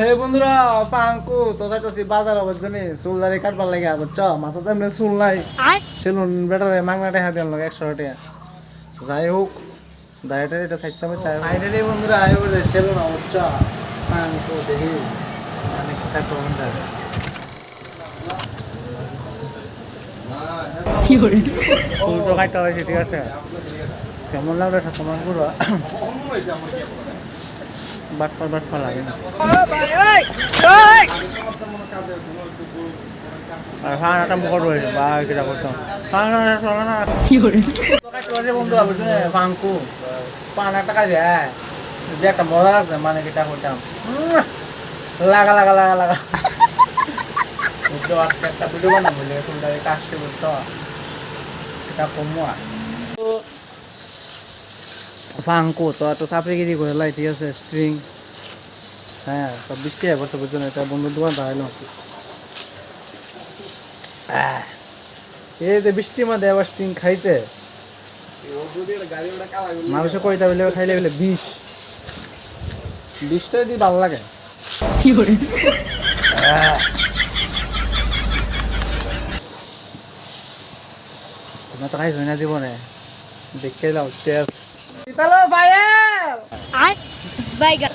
হে বন্ধুরা পাঙ্কু তো যাইতেছি বাজার আবার জন্য চুল দাড়ি কাটবার লাগে বুঝছ মাথা তো এমনি চুল নাই সেলুন বেটারে মাংনা টাকা দেন লাগে 100 টাকা যাই হোক ডায়েটের এটা সাইডটা আমি চাই ফাইনালি বন্ধুরা আই বলে সেলুন বুঝছ পাঙ্কু দেখি অনেক কাটো বন্ধা কি করে চুল তো কাটতে হয়েছে ঠিক আছে কেমন লাগলো তোমার পুরো বাটপার লাগে না আর খানাটা মুখ রয়েছে বা কিটা করতাম খানা চলে না কি করে বন্ধু বুঝলে পাঙ্কু 5 টাকা দেয় যে একটা মজা লাগছে মানে কিটা করতাম লাগা লাগা লাগা লাগা বুঝছো আজকে একটা ভিডিও বানাবো বলে সুন্দর কাশছে বুঝছো এটা কমুয়া পাঙ্কু তো এত চাপড়িগিরি করে লাই ঠিক আছে স্ট্রিং হ্যাঁ সব 20 টাকা করতে বুঝছো না এটা বন্ধুর দোকান দাঁড়াইলো এই যে বৃষ্টির মধ্যে আবার স্ট্রিং খাইতে মানুষে কইতা বলে খাইলে বলে 20টা যদি ভালো লাগে কি করে তোমরা তো খাইছো না জীবনে দেখে যাও টেস্ট ইতালো ভাইয়েল আই বাইগা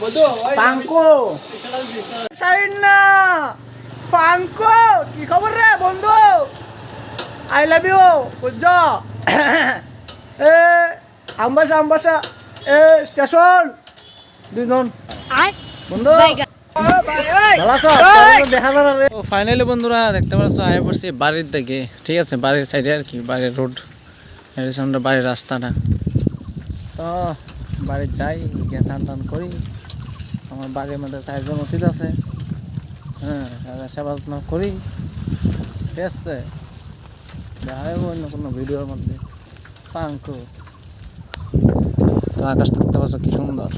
বন্ধু পাঙ্কু সাইনা পাঙ্কু কি খবর রে বন্ধু আই লাভ ইউ বুঝছো এ আমবাসা এ স্টেশন দুজন আই বন্ধু ফাইনালি বন্ধুরা দেখতে পাচ্ছ আয় পড়ছি বাড়ির দিকে ঠিক আছে বাড়ির সাইডে আর কি বাড়ির রোড এর সামনে বাড়ির রাস্তাটা তো বাড়ি যাই গিয়ে স্নান করি আমার বাড়ির মধ্যে 4 জন অতিথি আছে হ্যাঁ সেবা যত্ন করি ঠিক আছে দেখা যাবো অন্য কোনো ভিডিওর মধ্যে পাঙ্কু তো আকাশটা দেখতে পাচ্ছ কি সুন্দর